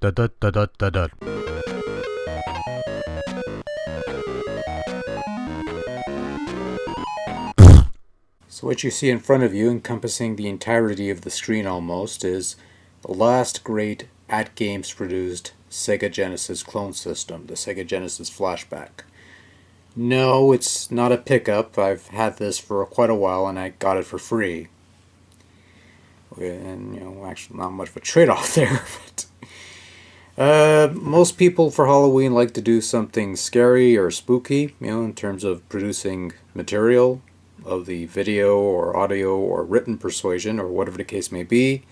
Da da da da da da. So what you see in front of you, encompassing the entirety of the screen almost, is the last great AtGames produced Sega Genesis clone system, the Sega Genesis Flashback. No, it's not a pickup. I've had this for quite a while and I got it for free. And, actually not much of a trade-off there, but... most people for Halloween like to do something scary or spooky, in terms of producing material of the video or audio or written persuasion or whatever the case may be.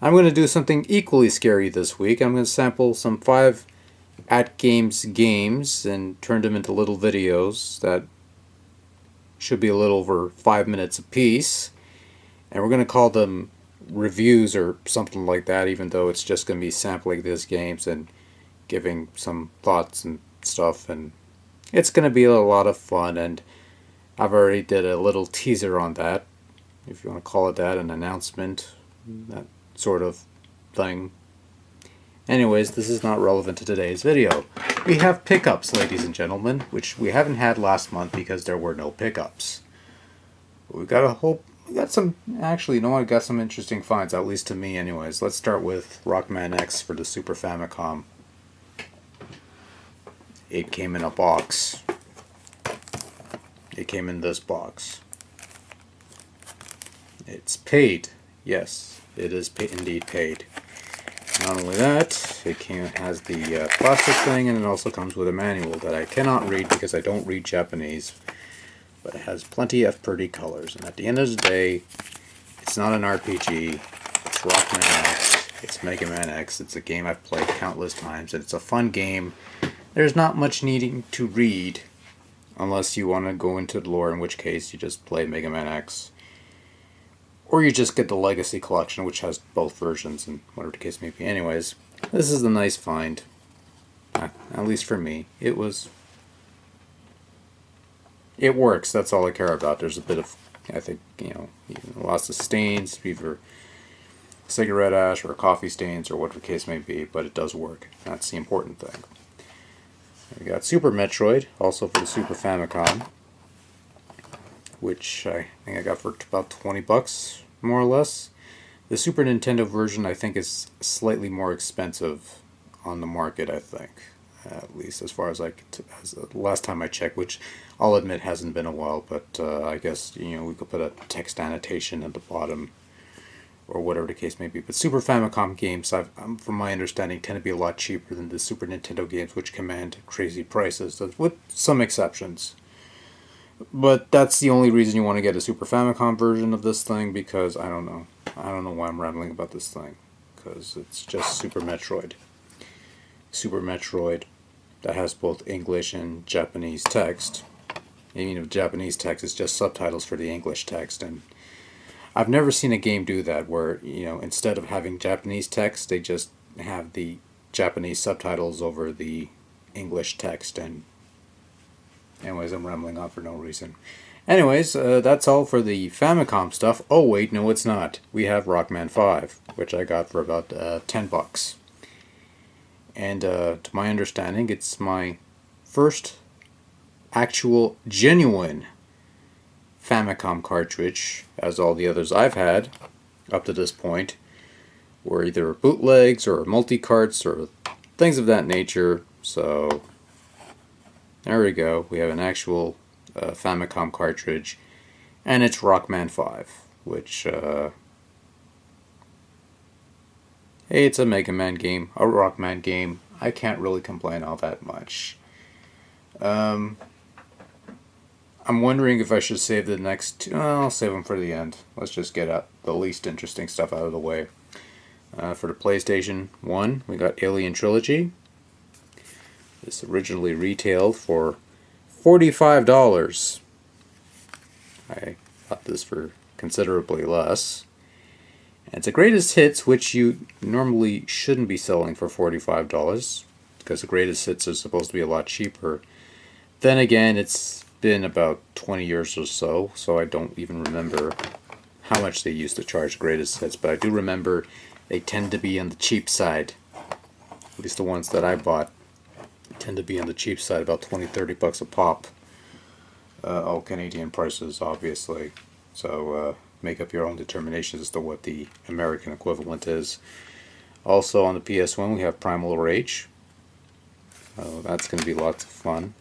I'm going to do something equally scary this week. I'm going to sample some 5 AtGames games and turn them into little videos that should be a little over 5 minutes apiece. And we're going to call them reviews or something like that, even though it's just going to be sampling these games and giving some thoughts and stuff. And it's going to be a lot of fun, and I've already did a little teaser on that, if you want to call it that, an announcement, that sort of thing. Anyways, this is not relevant to today's video. We have pickups, ladies and gentlemen, which we haven't had last month because there were no pickups. We got some, actually, I got some interesting finds, at least to me anyways. Let's start with Rockman X for the Super Famicom. It came in a box. It came in this box. It's paid. Yes, it is indeed paid. Not only that, it has the plastic thing, and it also comes with a manual that I cannot read because I don't read Japanese. But it has plenty of pretty colors. And at the end of the day, it's not an RPG. It's Rockman X. It's Mega Man X. It's a game I've played countless times, and it's a fun game. There's not much needing to read unless you want to go into the lore, in which case you just play Mega Man X. Or you just get the Legacy Collection, which has both versions, and whatever the case may be. Anyways, this is a nice find. At least for me. It works, that's all I care about. There's a bit of, I think, lots of stains, either cigarette ash or coffee stains or whatever the case may be, but it does work. That's the important thing. We got Super Metroid, also for the Super Famicom, which I think I got for about 20 bucks, more or less. The Super Nintendo version, I think, is slightly more expensive on the market, I think. At least as far as the last time I checked, which I'll admit hasn't been a while, but I guess, we could put a text annotation at the bottom, or whatever the case may be. But Super Famicom games, from my understanding, tend to be a lot cheaper than the Super Nintendo games, which command crazy prices, with some exceptions. But that's the only reason you want to get a Super Famicom version of this thing, because I don't know why I'm rambling about this thing, because it's just Super Metroid. Super Metroid that has both English and Japanese text. And, Japanese text is just subtitles for the English text, and I've never seen a game do that where, instead of having Japanese text, they just have the Japanese subtitles over the English text. And anyways, I'm rambling on for no reason. Anyways, that's all for the Famicom stuff. Oh wait, no it's not. We have Rockman 5, which I got for about 10 bucks. And to my understanding, it's my first actual genuine Famicom cartridge, as all the others I've had up to this point were either bootlegs or multi-carts or things of that nature. So there we go. We have an actual Famicom cartridge, and it's Rockman 5, which hey, it's a Mega Man game, a Rockman game. I can't really complain all that much. I'm wondering if I should save the next two. I'll save them for the end. Let's just get the least interesting stuff out of the way. For the PlayStation 1, we got Alien Trilogy. This originally retailed for $45. I got this for considerably less. And it's a greatest hits, which you normally shouldn't be selling for $45, because the greatest hits are supposed to be a lot cheaper. Then again, it's been about 20 years or so, so I don't even remember how much they used to charge greatest hits, but I do remember they tend to be on the cheap side. At least the ones that I bought tend to be on the cheap side, about 20-30 bucks a pop. All Canadian prices, obviously. So make up your own determinations as to what the American equivalent is. Also on the PS1 we have Primal Rage. That's going to be lots of fun.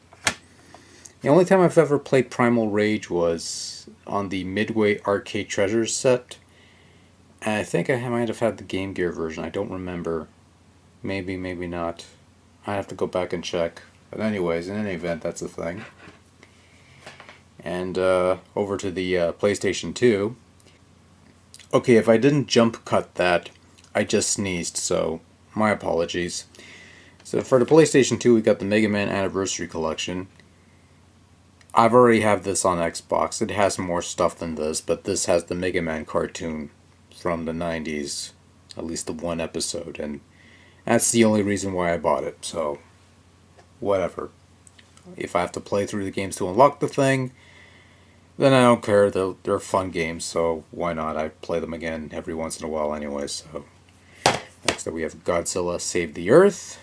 The only time I've ever played Primal Rage was on the Midway Arcade Treasures set. And I think I might have had the Game Gear version. I don't remember. Maybe, maybe not. I have to go back and check. But anyways, in any event, that's a thing. And over to the PlayStation 2. Okay, if I didn't jump cut that, I just sneezed, so my apologies. So for the PlayStation 2, we got the Mega Man Anniversary Collection. I've already have this on Xbox. It has more stuff than this, but this has the Mega Man cartoon from the 90s. At least the one episode, and that's the only reason why I bought it, so whatever. If I have to play through the games to unlock the thing, then I don't care. They're fun games, so why not? I play them again every once in a while anyway, so. Next up we have Godzilla Save the Earth,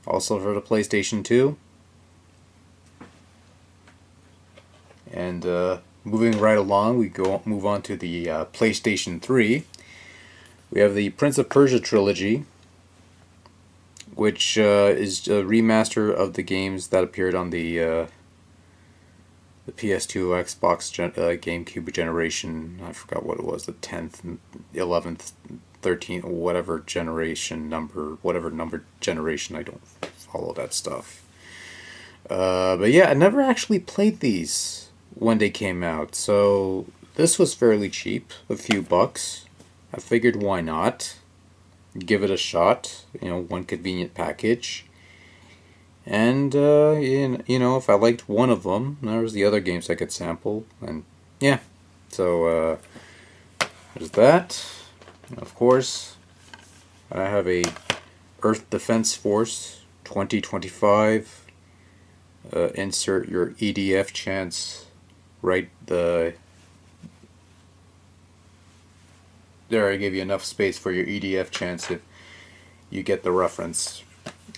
also for the PlayStation 2. And moving right along, we move on to the PlayStation 3. We have the Prince of Persia trilogy, which is a remaster of the games that appeared on the PS2, Xbox, GameCube generation. I forgot what it was, the 10th, 11th, 13th, whatever generation number, whatever number generation. I don't follow that stuff. But yeah, I never actually played these when they came out, so this was fairly cheap, a few bucks. I figured why not? Give it a shot, one convenient package. And, if I liked one of them, there was the other games I could sample, and yeah. So, there's that. Of course, I have a Earth Defense Force 2025. Insert your EDF chants right there. I gave you enough space for your EDF chants if you get the reference.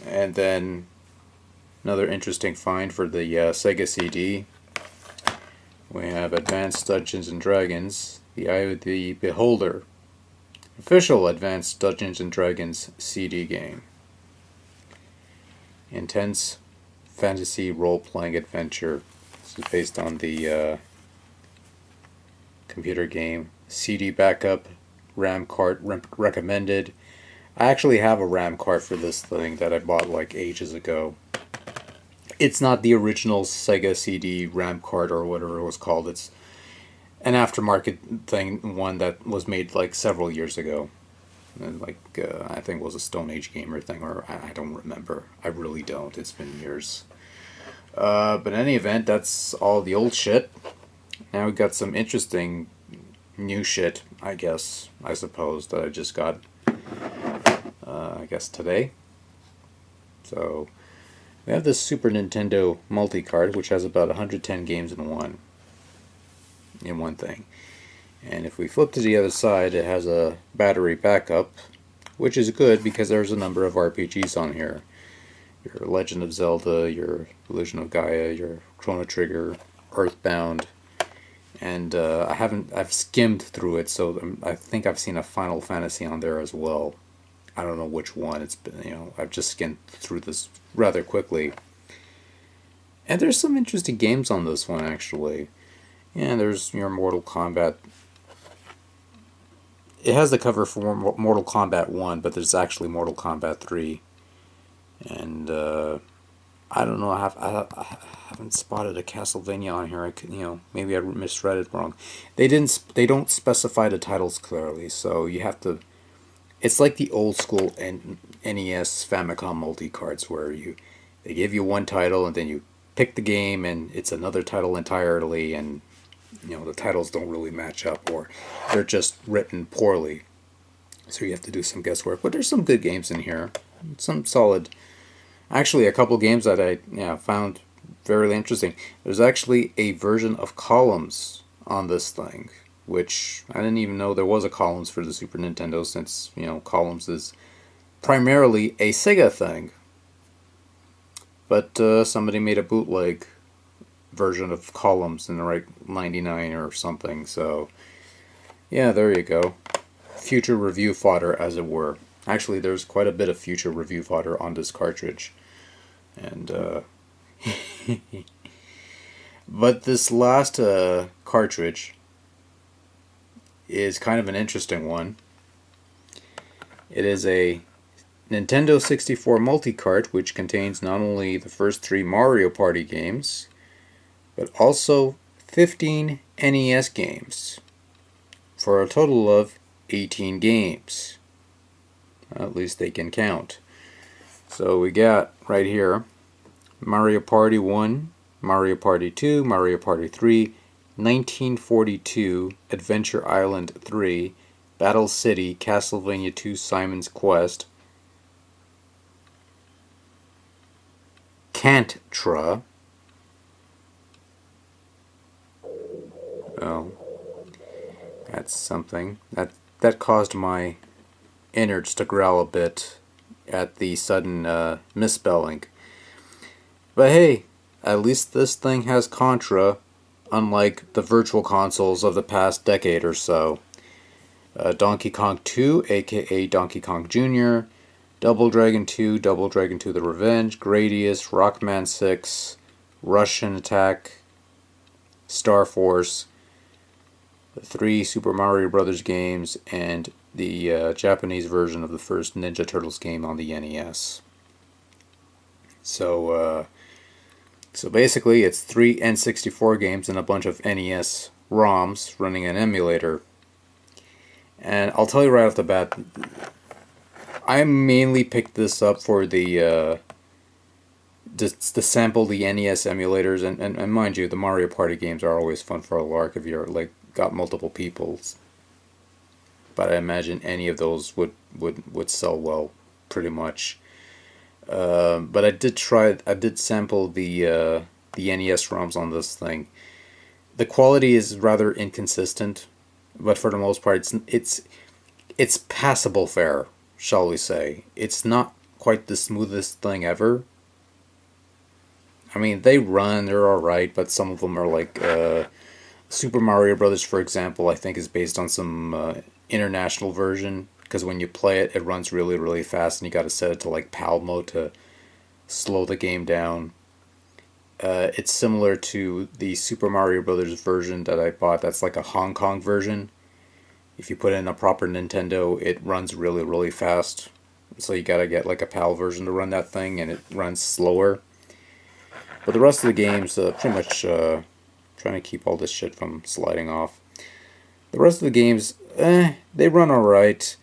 And then another interesting find for the Sega CD. We have Advanced Dungeons and Dragons, The Eye of the Beholder, official Advanced Dungeons and Dragons CD game. Intense fantasy role-playing adventure. This is based on the computer game. CD backup, RAM card recommended. I actually have a RAM card for this thing that I bought like ages ago. It's not the original Sega CD RAM card or whatever it was called. It's an aftermarket thing, one that was made like several years ago. And I think it was a Stone Age Gamer thing, or I don't remember. I really don't. It's been years. But in any event, that's all the old shit. Now we got some interesting new shit, I suppose, that I just got, today. So, we have this Super Nintendo multi-card, which has about 110 games in one thing. And if we flip to the other side, it has a battery backup, which is good because there's a number of RPGs on here. Your Legend of Zelda, your Illusion of Gaia, your Chrono Trigger, Earthbound, and I've skimmed through it, so I think I've seen a Final Fantasy on there as well. I don't know which one. It's been, I've just skimmed through this rather quickly. And there's some interesting games on this one, actually. Yeah, there's your Mortal Kombat. It has the cover for Mortal Kombat 1, but there's actually Mortal Kombat 3. And, I don't know, I haven't spotted a Castlevania on here. Maybe I misread it wrong. They don't specify the titles clearly, so you have to. It's like the old school NES Famicom multi-cards where they give you one title and then you pick the game and it's another title entirely, and the titles don't really match up, or they're just written poorly. So you have to do some guesswork. But there's some good games in here. Some solid. Actually, a couple games that I found fairly interesting. There's actually a version of Columns on this thing, which I didn't even know there was a Columns for the Super Nintendo, since Columns is primarily a Sega thing. But somebody made a bootleg version of Columns in the right 99 or something, so yeah, there you go. Future review fodder, as it were. Actually, there's quite a bit of future review fodder on this cartridge. And, but this last cartridge is kind of an interesting one. It is a Nintendo 64 multi-cart, which contains not only the first 3 Mario Party games, but also 15 NES games, for a total of 18 games. At least they can count. So we got right here Mario Party 1, Mario Party 2, Mario Party 3, 1942, Adventure Island 3, Battle City, Castlevania 2, Simon's Quest, Cantra. Oh, that's something. That caused my innards to growl a bit at the sudden misspelling. But hey, at least this thing has Contra, unlike the virtual consoles of the past decade or so. Donkey Kong 2, aka Donkey Kong Jr., Double Dragon 2, Double Dragon 2 The Revenge, Gradius, Rockman 6, Russian Attack, Star Force, the 3 Super Mario Brothers games, and the Japanese version of the first Ninja Turtles game on the NES. So basically, it's 3 N64 games and a bunch of NES ROMs running an emulator. And I'll tell you right off the bat, I mainly picked this up for the just to sample the NES emulators, and mind you, the Mario Party games are always fun for a lark if you're like got multiple peoples. But I imagine any of those would sell well, pretty much. But I did sample the NES ROMs on this thing. The quality is rather inconsistent, but for the most part, it's passable fare, shall we say. It's not quite the smoothest thing ever. I mean, they're alright, but some of them are like Super Mario Brothers, for example, I think is based on some international version, because when you play it, it runs really, really fast, and you got to set it to like PAL mode to slow the game down. It's similar to the Super Mario Brothers version that I bought. That's like a Hong Kong version. If you put in a proper Nintendo, it runs really, really fast. So you gotta get like a PAL version to run that thing, and it runs slower. But the rest of the games, pretty much trying to keep all this shit from sliding off. The rest of the games, they run alright.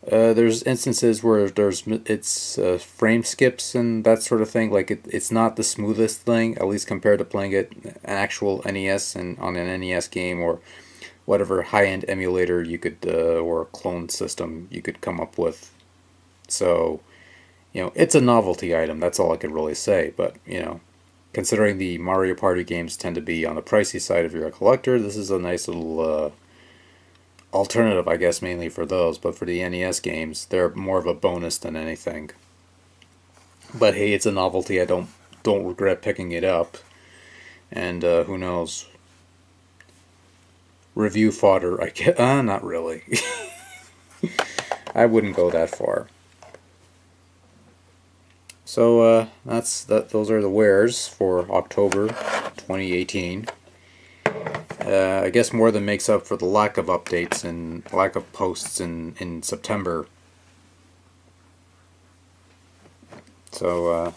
There's instances where it's frame skips and that sort of thing. Like it's not the smoothest thing, at least compared to playing it an actual NES and on an NES game or whatever high-end emulator you could or clone system you could come up with. So, it's a novelty item. That's all I could really say. But considering the Mario Party games tend to be on the pricey side if you're a collector, this is a nice little alternative, I guess, mainly for those. But for the NES games, they're more of a bonus than anything. But hey, it's a novelty. I don't regret picking it up. And who knows? Review fodder, I guess. Not really. I wouldn't go that far. So those are the wares for October 2018. I guess more than makes up for the lack of updates and lack of posts in September. So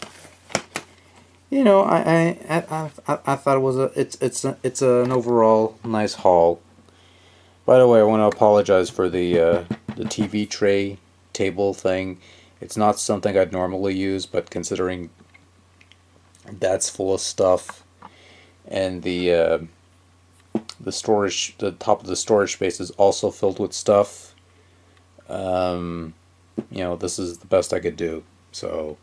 I thought it was it's an overall nice haul. By the way, I want to apologize for the TV tray table thing. It's not something I'd normally use, but considering that's full of stuff, and the storage, the top of the storage space is also filled with stuff. This is the best I could do. So,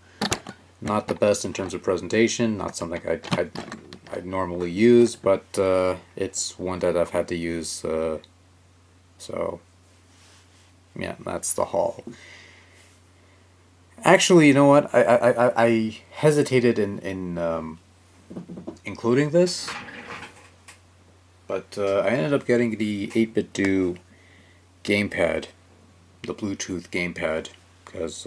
not the best in terms of presentation. Not something I'd normally use, but it's one that I've had to use. So, yeah, that's the haul. Actually, you know what? I hesitated in including this, but I ended up getting the 8BitDo gamepad, the Bluetooth gamepad, because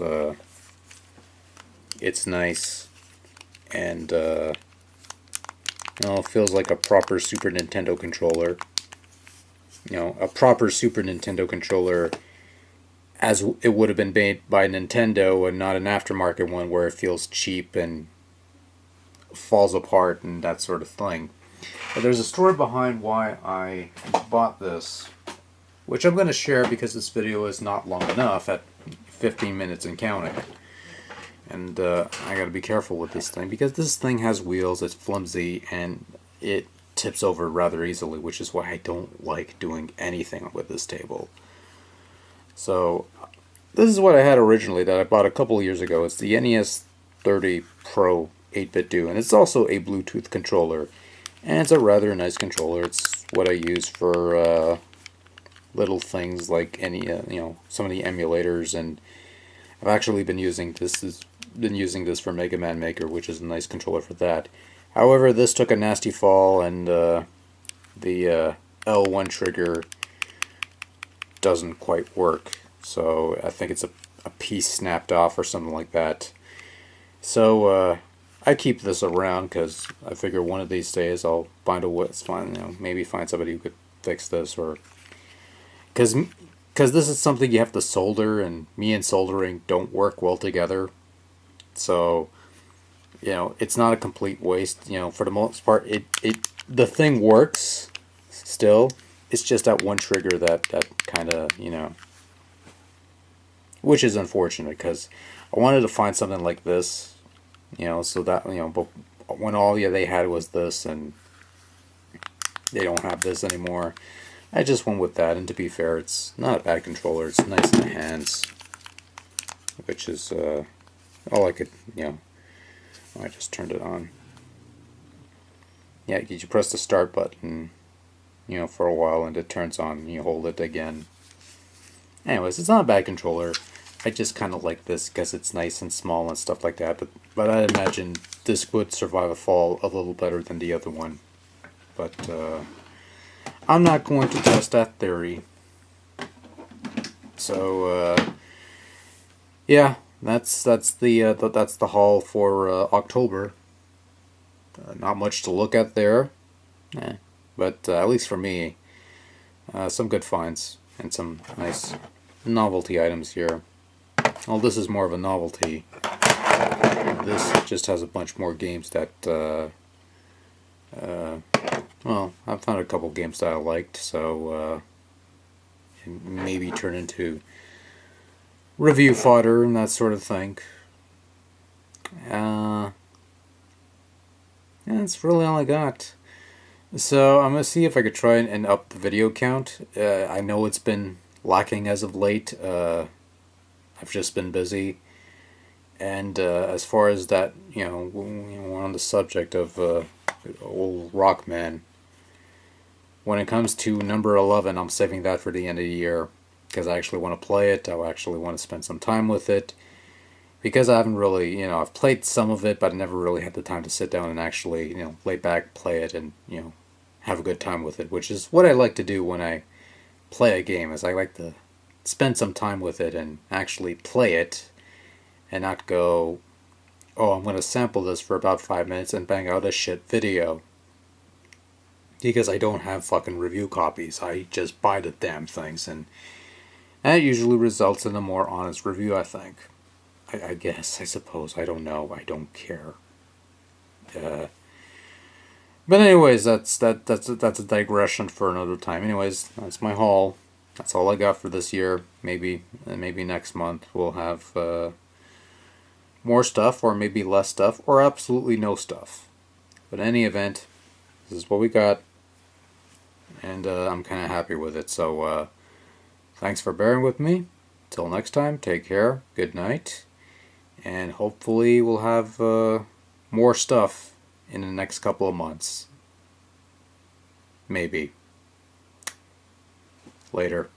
it's nice and it feels like a proper Super Nintendo controller. A proper Super Nintendo controller as it would have been made by Nintendo and not an aftermarket one where it feels cheap and falls apart and that sort of thing. But there's a story behind why I bought this, which I'm going to share because this video is not long enough at 15 minutes and counting. And I got to be careful with this thing because this thing has wheels, it's flimsy, and it tips over rather easily, which is why I don't like doing anything with this table. So this is what I had originally that I bought a couple of years ago. It's the NES 30 Pro 8BitDo, and it's also a Bluetooth controller, and it's a rather nice controller. It's what I use for little things like any some of the emulators, and I've actually been using this for Mega Man Maker, which is a nice controller for that. However, this took a nasty fall, and the L1 trigger doesn't quite work. So I think it's a piece snapped off or something like that. So I keep this around because I figure one of these days I'll find a way. Maybe find somebody who could fix this, or because this is something you have to solder, and me and soldering don't work well together. So it's not a complete waste. For the most part, the thing works still. It's just that one trigger that kind of which is unfortunate because I wanted to find something like this, so that but when all they had was this, and they don't have this anymore, I just went with that. And to be fair, it's not a bad controller. It's nice in the hands, which is all I could I just turned it on. Yeah, you press the start button, for a while, and it turns on, and you hold it again. Anyways, it's not a bad controller. I just kind of like this because it's nice and small and stuff like that. But I imagine this would survive a fall a little better than the other one. But I'm not going to test that theory. So yeah, that's the haul for October. Not much to look at there. But at least for me, some good finds and some nice novelty items here. Well, this is more of a novelty. This just has a bunch more games that, well, I've found a couple games that I liked, so maybe turn into review fodder and that sort of thing. And that's really all I got. So I'm going to see if I could try and up the video count. I know it's been lacking as of late. I've just been busy. And as far as that, we're on the subject of old Rockman. When it comes to number 11, I'm saving that for the end of the year. Because I actually want to play it. I actually want to spend some time with it. Because I haven't really, I've played some of it, but I never really had the time to sit down and actually, lay back, play it, and, have a good time with it, which is what I like to do when I play a game, is I like to spend some time with it and actually play it, and not go, oh, I'm going to sample this for about 5 minutes and bang out a shit video. Because I don't have fucking review copies. I just buy the damn things, and that usually results in a more honest review, I think. I guess, I suppose, I don't know, I don't care. But anyways, that's a digression for another time. Anyways, that's my haul. That's all I got for this year. Maybe next month we'll have more stuff, or maybe less stuff, or absolutely no stuff. But in any event, this is what we got, and I'm kind of happy with it. So thanks for bearing with me. Till next time, take care. Good night, and hopefully we'll have more stuff in the next couple of months. Maybe. Later.